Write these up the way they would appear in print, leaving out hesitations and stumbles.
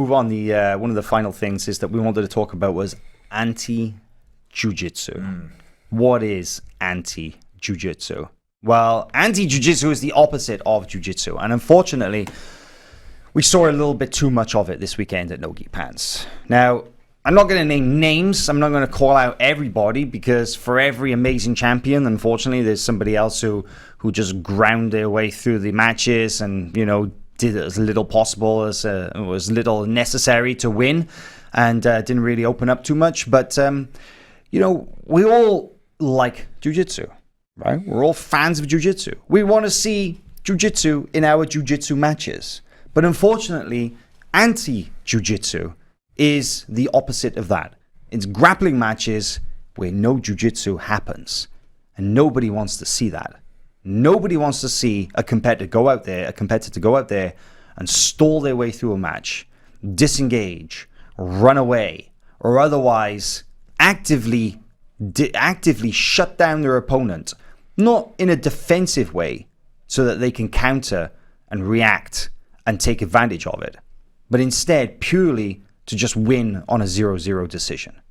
move on, the one of the final things is that we wanted to talk about was anti-jiu-jitsu. What is anti-jiu-jitsu? Well, anti-jiu-jitsu is the opposite of jiu-jitsu. And unfortunately, we saw a little bit too much of it this weekend at Nogi Pants. Now, I'm not going to name names. I'm not going to call out everybody, because for every amazing champion, unfortunately, there's somebody else who just ground their way through the matches and, you know, did as little possible as was little necessary to win, and didn't really open up too much. But, you know, we all like jiu-jitsu, right? We're all fans of jiu-jitsu. We want to see jiu-jitsu in our jiu-jitsu matches. But unfortunately, anti-jiu-jitsu is the opposite of that. It's grappling matches where no jiu-jitsu happens. And nobody wants to see that. Nobody wants to see a competitor go out there and stall their way through a match, disengage, run away, or otherwise actively shut down their opponent, not in a defensive way so that they can counter and react and take advantage of it, but instead purely to just win on a 0-0 decision.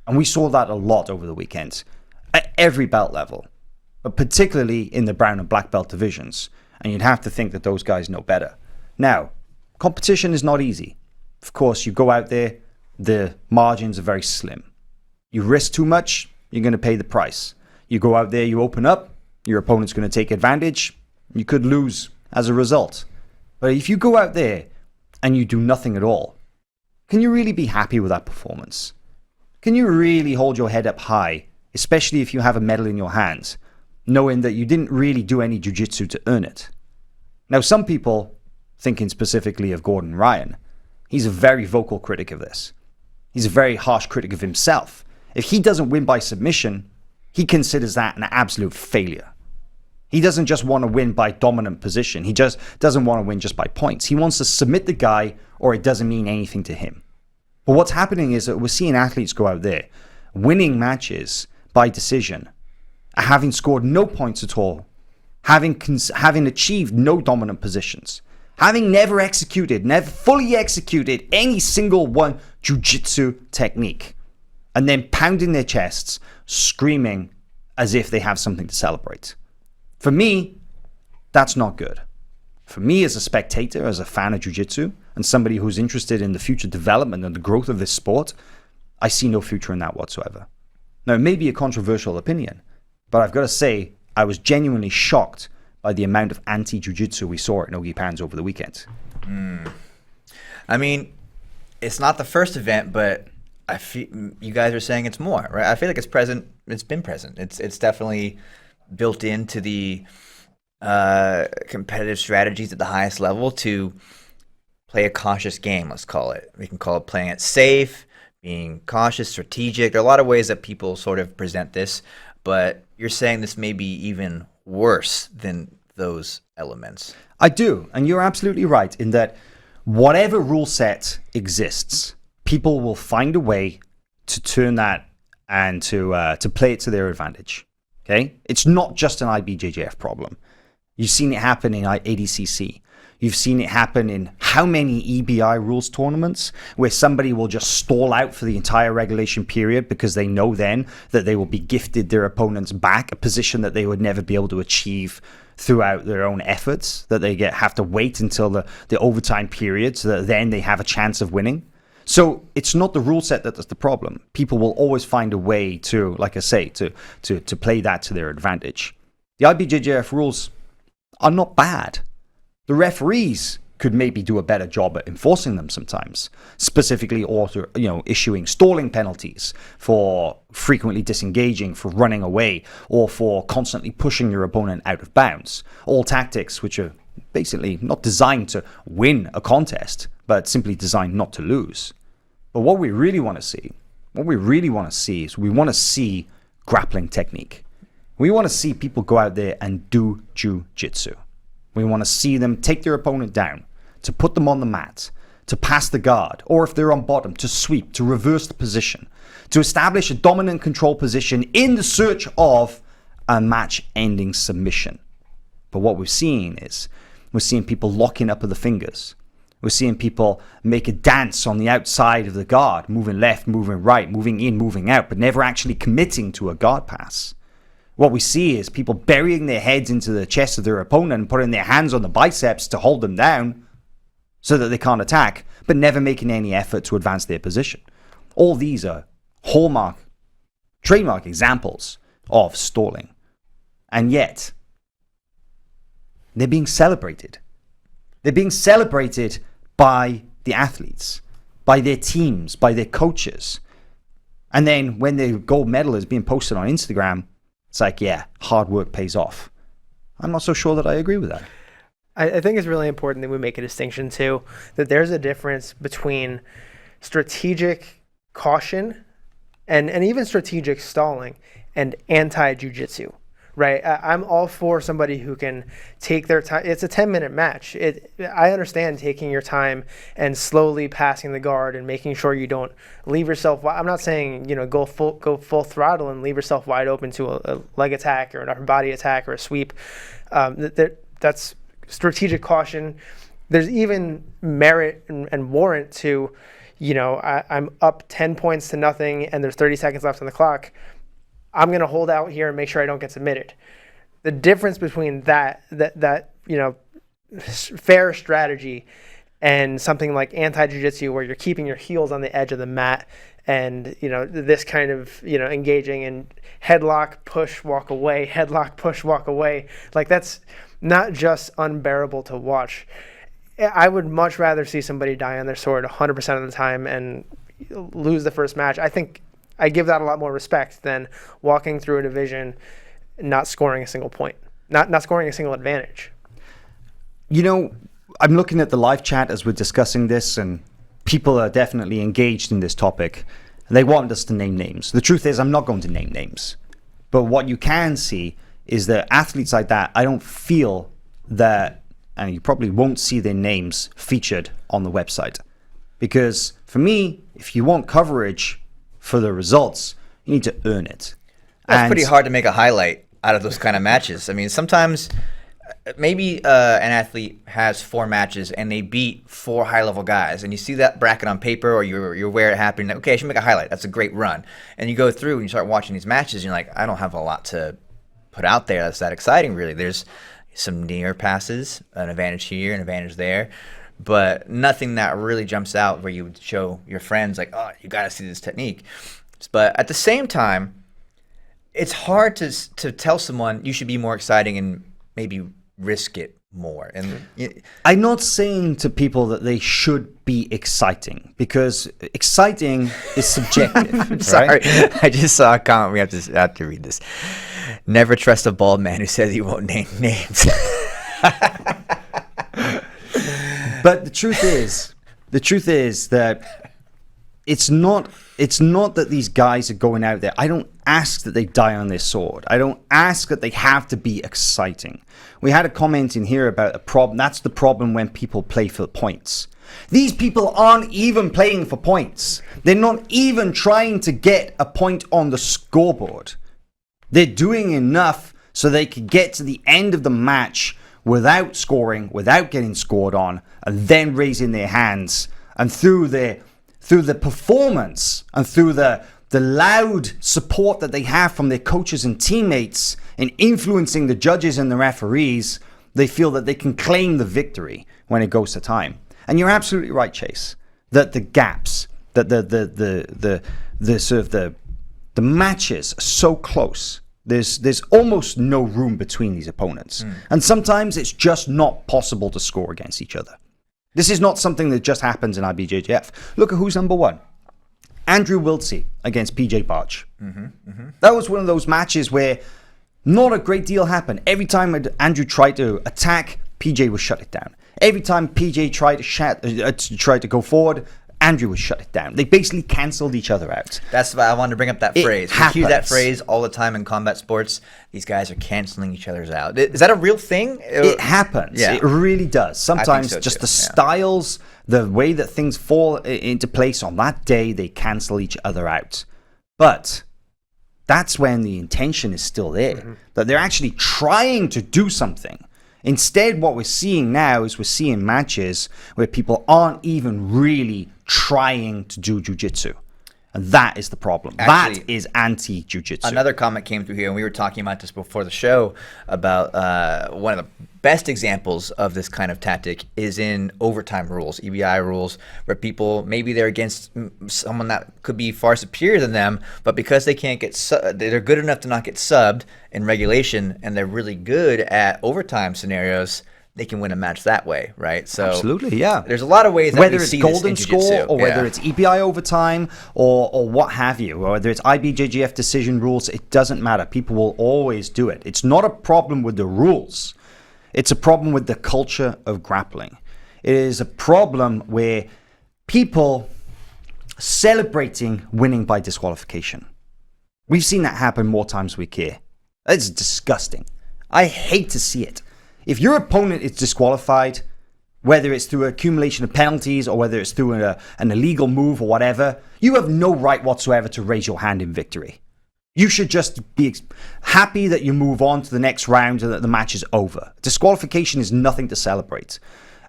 And we saw that a lot over the weekend at every belt level, but particularly in the brown and black belt divisions. And you'd have to think that those guys know better. Now, competition is not easy. Of course, you go out there, the margins are very slim. You risk too much, you're going to pay the price. You go out there, you open up, your opponent's going to take advantage, you could lose as a result. But if you go out there and you do nothing at all, can you really be happy with that performance? Can you really hold your head up high, especially if you have a medal in your hands, knowing that you didn't really do any jiu-jitsu to earn it? Now, some people, thinking specifically of Gordon Ryan, he's a very vocal critic of this. He's a very harsh critic of himself. If he doesn't win by submission, he considers that an absolute failure. He doesn't just want to win by dominant position. He just doesn't want to win just by points. He wants to submit the guy, or it doesn't mean anything to him. But what's happening is that we're seeing athletes go out there, winning matches by decision, having scored no points at all, having achieved no dominant positions, having never fully executed any single one jiu-jitsu technique, and then pounding their chests, screaming as if they have something to celebrate. For me, that's not good. For me as a spectator, as a fan of jiu-jitsu, and somebody who's interested in the future development and the growth of this sport, I see no future in that whatsoever. Now, it may be a controversial opinion, but I've got to say, I was genuinely shocked by the amount of anti-jiu-jitsu we saw at Nogi Pans over the weekend. I mean, it's not the first event, but I feel you guys are saying it's more, right? I feel like it's present. It's been present. It's definitely built into the competitive strategies at the highest level to play a cautious game, let's call it. We can call it playing it safe, being cautious, strategic. There are a lot of ways that people sort of present this, but you're saying this may be even worse than those elements. I do, and you're absolutely right in that whatever rule set exists, people will find a way to turn that and to play it to their advantage. Okay? It's not just an IBJJF problem. You've seen it happen in ADCC. You've seen it happen in how many EBI rules tournaments where somebody will just stall out for the entire regulation period because they know then that they will be gifted their opponents back, a position that they would never be able to achieve throughout their own efforts, that they have to wait until the overtime period so that then they have a chance of winning. So it's not the rule set that's the problem. People will always find a way to, like I say, to play that to their advantage. The IBJJF rules are not bad. The referees could maybe do a better job at enforcing them sometimes, specifically issuing stalling penalties for frequently disengaging, for running away, or for constantly pushing your opponent out of bounds. All tactics which are basically not designed to win a contest, but simply designed not to lose. But what we really want to see is we want to see grappling technique. We want to see people go out there and do jiu-jitsu. We want to see them take their opponent down, to put them on the mat, to pass the guard, or if they're on bottom, to sweep, to reverse the position, to establish a dominant control position in the search of a match-ending submission. But what we're seeing people locking up of the fingers. We're seeing people make a dance on the outside of the guard, moving left, moving right, moving in, moving out, but never actually committing to a guard pass. What we see is people burying their heads into the chest of their opponent and putting their hands on the biceps to hold them down so that they can't attack, but never making any effort to advance their position. All these are trademark examples of stalling. And yet, they're being celebrated. They're being celebrated by the athletes, by their teams, by their coaches. And then when the gold medal is being posted on Instagram, it's like, yeah, hard work pays off. I'm not so sure that I agree with that. I think it's really important that we make a distinction too, that there's a difference between strategic caution and even strategic stalling and anti-jiu-jitsu, right? I'm all for somebody who can take their time. It's a 10-minute match. I understand taking your time and slowly passing the guard and making sure you don't leave yourself. I'm not saying, go full throttle and leave yourself wide open to a leg attack or an upper body attack or a sweep. That's strategic caution. There's even merit and warrant to, I'm up 10 points to nothing and there's 30 seconds left on the clock. I'm going to hold out here and make sure I don't get submitted. The difference between that fair strategy and something like anti-jiu-jitsu where you're keeping your heels on the edge of the mat and, this kind of, engaging in headlock, push, walk away, headlock, push, walk away. Like, that's not just unbearable to watch. I would much rather see somebody die on their sword 100% of the time and lose the first match. I think I give that a lot more respect than walking through a division not scoring a single point, not scoring a single advantage. I'm looking at the live chat as we're discussing this, and people are definitely engaged in this topic. And they want us to name names. The truth is, I'm not going to name names. But what you can see is that athletes like that, I don't feel that, and you probably won't see their names featured on the website. Because for me, if you want coverage for the results, you need to earn it. That's pretty hard to make a highlight out of those kind of matches. I mean, sometimes maybe an athlete has 4 matches and they beat 4 high-level guys, and you see that bracket on paper or you're aware it happened. Okay, I should make a highlight. That's a great run. And you go through and you start watching these matches, and you're like, I don't have a lot to put out there that's that exciting, really. There's some near passes, an advantage here, an advantage there, but nothing that really jumps out where you would show your friends like, oh, you got to see this technique. But at the same time, it's hard to tell someone you should be more exciting and maybe risk it more. And I'm not saying to people that they should be exciting, because exciting is subjective. I'm sorry, right? I just saw a comment. We have to read this. Never trust a bald man who says he won't name names. But the truth is that it's not that these guys are going out there. I don't ask that they die on their sword. I don't ask that they have to be exciting. We had a comment in here about a problem. That's the problem when people play for points. These people aren't even playing for points. They're not even trying to get a point on the scoreboard. They're doing enough so they could get to the end of the match without scoring, without getting scored on, and then raising their hands. And through the performance and through the loud support that they have from their coaches and teammates in influencing the judges and the referees, they feel that they can claim the victory when it goes to time. And you're absolutely right, Chase, that the gaps, that the matches are so close. There's almost no room between these opponents. And sometimes it's just not possible to score against each other. This is not something that just happens in IBJJF. Look at who's number 1. Andrew Wiltsey against PJ Barch. That was one of those matches where not a great deal happened. Every time Andrew tried to attack, PJ would shut it down. Every time PJ tried to go forward, Andrew would shut it down. They basically canceled each other out. That's why I wanted to bring up that phrase. Happens. We hear that phrase all the time in combat sports. These guys are canceling each other's out. Is that a real thing? It happens. Yeah. It really does. Sometimes so just too. The styles, the way that things fall into place on that day, they cancel each other out. But that's when the intention is still there. That they're actually trying to do something. Instead, what we're seeing now is we're seeing matches where people aren't even really trying to do jiu-jitsu. And that is the problem. Actually, that is anti-jiu-jitsu. Another comment came through here, and we were talking about this before the show, about one of the best examples of this kind of tactic is in overtime rules, EBI rules, where people, maybe they're against someone that could be far superior than them, but because they can't get they're good enough to not get subbed in regulation, and they're really good at overtime scenarios, they can win a match that way, right? So absolutely, yeah. There's a lot of ways that whether we it's see golden this in jiu-jitsu. score or whether it's EBI overtime or what have you, or whether it's IBJJF decision rules, it doesn't matter. People will always do it. It's not a problem with the rules. It's a problem with the culture of grappling. It is a problem where people celebrating winning by disqualification. We've seen that happen more times than we care. It's disgusting. I hate to see it. If your opponent is disqualified, whether it's through accumulation of penalties or whether it's through an illegal move or whatever, you have no right whatsoever to raise your hand in victory. You should just be happy that you move on to the next round and that the match is over. Disqualification is nothing to celebrate.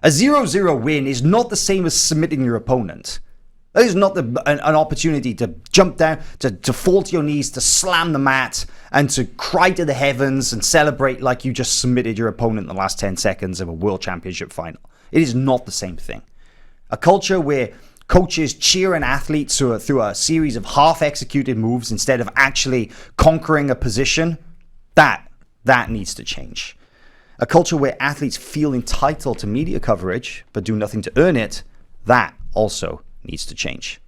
A 0-0 win is not the same as submitting your opponent. That is not an opportunity to jump down, to fall to your knees, to slam the mat, and to cry to the heavens and celebrate like you just submitted your opponent in the last 10 seconds of a world championship final. It is not the same thing. A culture where coaches cheer an athlete through a series of half-executed moves instead of actually conquering a position, that needs to change. A culture where athletes feel entitled to media coverage but do nothing to earn it, that also needs to change.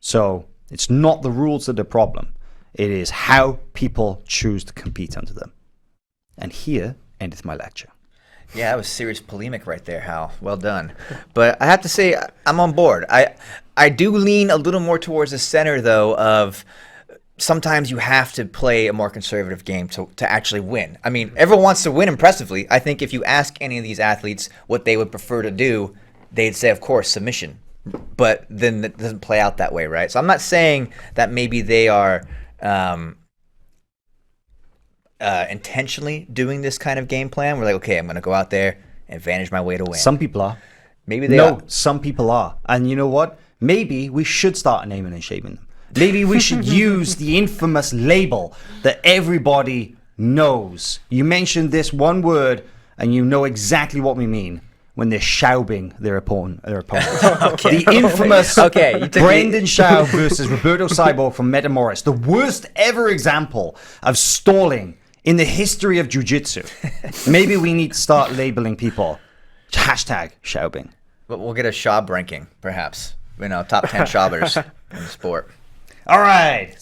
So it's not the rules that are the problem. It is how people choose to compete under them. And here endeth my lecture. Yeah, that was serious polemic right there, Hal. Well done. But I have to say, I'm on board. I do lean a little more towards the center, though, of sometimes you have to play a more conservative game to actually win. I mean, everyone wants to win impressively. I think if you ask any of these athletes what they would prefer to do, they'd say, of course, submission. But then it doesn't play out that way, right? So I'm not saying that maybe they are intentionally doing this kind of game plan. We're like, okay, I'm going to go out there and advantage my way to win. Some people are. Maybe they are. Some people are. And you know what? Maybe we should start naming and shaming them. Maybe we should use the infamous label that everybody knows. You mentioned this one word and you know exactly what we mean when they're shaubing their opponent. Okay. The infamous Brendan me. Schaub versus Roberto Cyborg from Metamoris. The worst ever example of stalling in the history of jiu-jitsu. Maybe we need to start labeling people. Hashtag shaubing. But we'll get a Schaub ranking, perhaps. You know, top 10 Schaubers in the sport. All right.